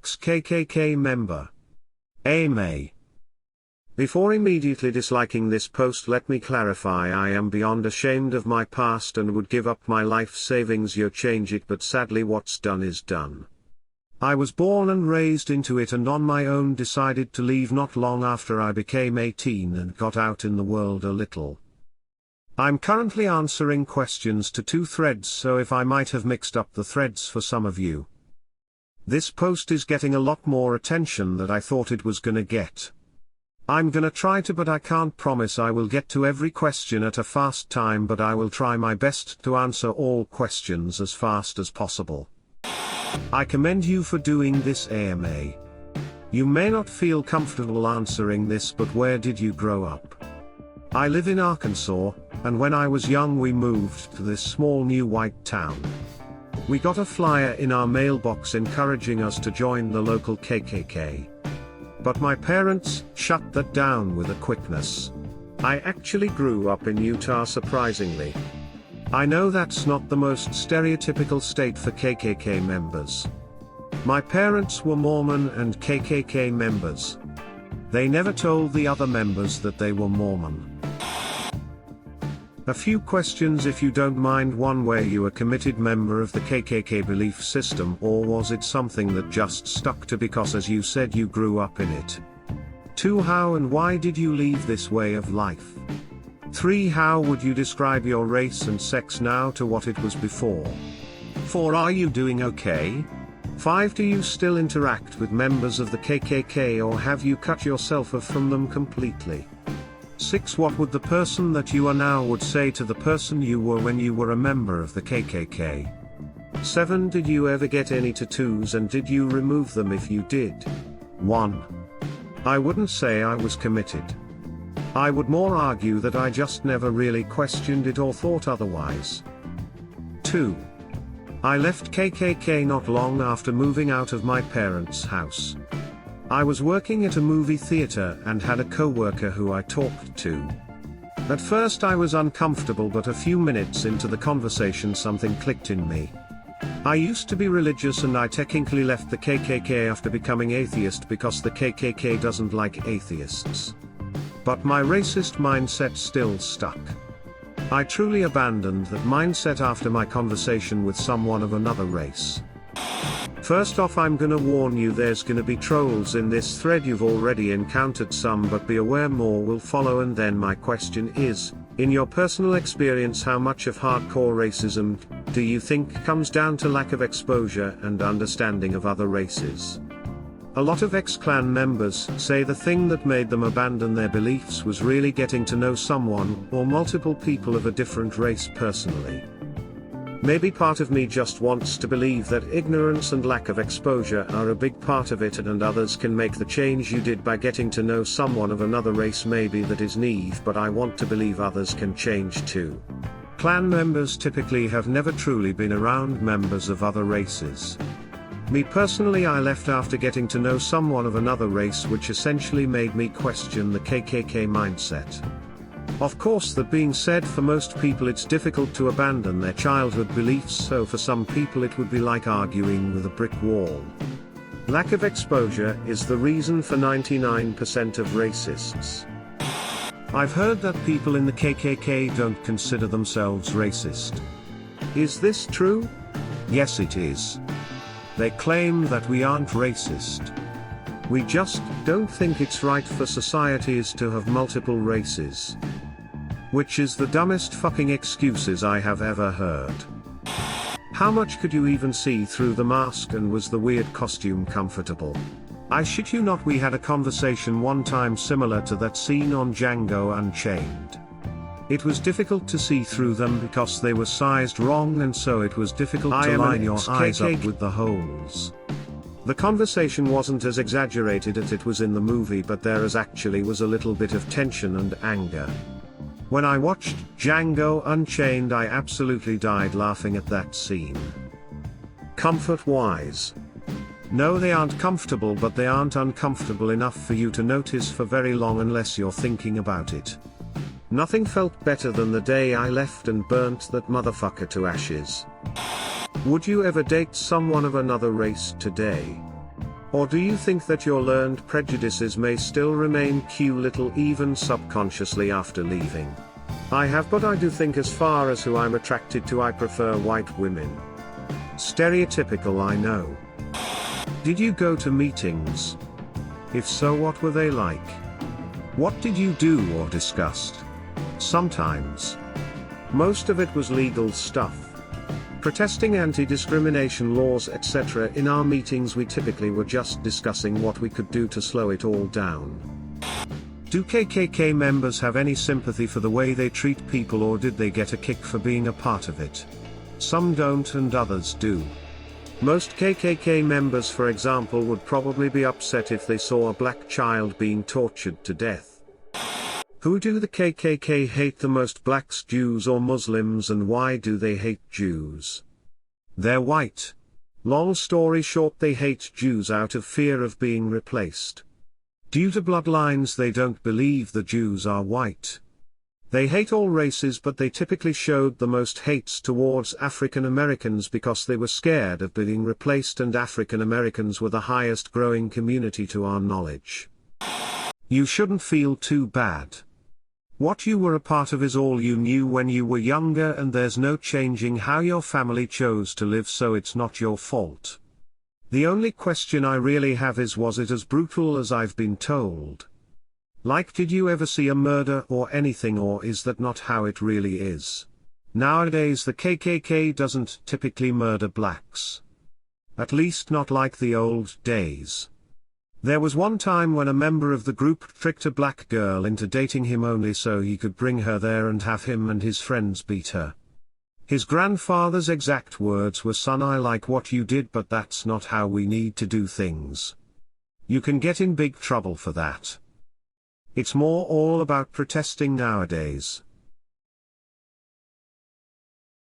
ex-KKK member. AMA. Before immediately disliking this post, let me clarify, I am beyond ashamed of my past and would give up my life savings to change it, but sadly what's done is done. I was born and raised into it and on my own decided to leave not long after I became 18 and got out in the world a little. I'm currently answering questions to 2 threads, so if I might have mixed up the threads for some of you. This post is getting a lot more attention than I thought it was gonna get. I'm gonna try to, but I can't promise I will get to every question at a fast time, but I will try my best to answer all questions as fast as possible. I commend you for doing this, AMA. You may not feel comfortable answering this, but where did you grow up? I live in Arkansas, and when I was young we moved to this small new white town. We got a flyer in our mailbox encouraging us to join the local KKK. But my parents shut that down with a quickness. I actually grew up in Utah, surprisingly. I know that's not the most stereotypical state for KKK members. My parents were Mormon and KKK members. They never told the other members that they were Mormon. A few questions if you don't mind. 1. Were you a committed member of the KKK belief system, or was it something that just stuck to because, as you said, you grew up in it? 2. How and why did you leave this way of life? 3. How would you describe your race and sex now to what it was before? 4. Are you doing okay? 5. Do you still interact with members of the KKK, or have you cut yourself off from them completely? 6. What would the person that you are now would say to the person you were when you were a member of the KKK? 7. Did you ever get any tattoos, and did you remove them if you did? 1. I wouldn't say I was committed. I would more argue that I just never really questioned it or thought otherwise. 2. I left KKK not long after moving out of my parents' house. I was working at a movie theater and had a co-worker who I talked to. At first I was uncomfortable, but a few minutes into the conversation something clicked in me. I used to be religious and I technically left the KKK after becoming atheist because the KKK doesn't like atheists. But my racist mindset still stuck. I truly abandoned that mindset after my conversation with someone of another race. First off, I'm gonna warn you, there's gonna be trolls in this thread. You've already encountered some, but be aware more will follow. And then my question is, in your personal experience, how much of hardcore racism do you think comes down to lack of exposure and understanding of other races? A lot of ex-Klan members say the thing that made them abandon their beliefs was really getting to know someone or multiple people of a different race personally. Maybe part of me just wants to believe that ignorance and lack of exposure are a big part of it, and others can make the change you did by getting to know someone of another race. Maybe that is naive, but I want to believe others can change too. Klan members typically have never truly been around members of other races. Me personally, I left after getting to know someone of another race, which essentially made me question the KKK mindset. Of course, that being said, for most people it's difficult to abandon their childhood beliefs, so for some people it would be like arguing with a brick wall. Lack of exposure is the reason for 99% of racists. I've heard that people in the KKK don't consider themselves racist. Is this true? Yes, it is. They claim that we aren't racist. We just don't think it's right for societies to have multiple races. Which is the dumbest fucking excuses I have ever heard. How much could you even see through the mask, and was the weird costume comfortable? I shit you not, we had a conversation one time similar to that scene on Django Unchained. It was difficult to see through them because they were sized wrong, and so it was difficult to line your eyes up with the holes. The conversation wasn't as exaggerated as it was in the movie, but there actually was a little bit of tension and anger. When I watched Django Unchained, I absolutely died laughing at that scene. Comfort-wise. No, they aren't comfortable, but they aren't uncomfortable enough for you to notice for very long unless you're thinking about it. Nothing felt better than the day I left and burnt that motherfucker to ashes. Would you ever date someone of another race today? Or do you think that your learned prejudices may still remain little even subconsciously after leaving? I have, but I do think as far as who I'm attracted to, I prefer white women. Stereotypical, I know. Did you go to meetings? If so, what were they like? What did you do or discussed? Sometimes. Most of it was legal stuff. Protesting anti-discrimination laws, etc. In our meetings we typically were just discussing what we could do to slow it all down. Do KKK members have any sympathy for the way they treat people, or did they get a kick for being a part of it? Some don't and others do. Most KKK members, for example, would probably be upset if they saw a black child being tortured to death. Who do the KKK hate the most, blacks, Jews, or Muslims, and why do they hate Jews? They're white. Long story short, they hate Jews out of fear of being replaced. Due to bloodlines, they don't believe the Jews are white. They hate all races, but they typically showed the most hates towards African Americans because they were scared of being replaced, and African Americans were the highest growing community to our knowledge. You shouldn't feel too bad. What you were a part of is all you knew when you were younger, and there's no changing how your family chose to live, so it's not your fault. The only question I really have is, was it as brutal as I've been told? Like, did you ever see a murder or anything, or is that not how it really is? Nowadays the KKK doesn't typically murder blacks. At least not like the old days. There was one time when a member of the group tricked a black girl into dating him only so he could bring her there and have him and his friends beat her. His grandfather's exact words were, "Son, I like what you did, but that's not how we need to do things. You can get in big trouble for that." It's more all about protesting nowadays.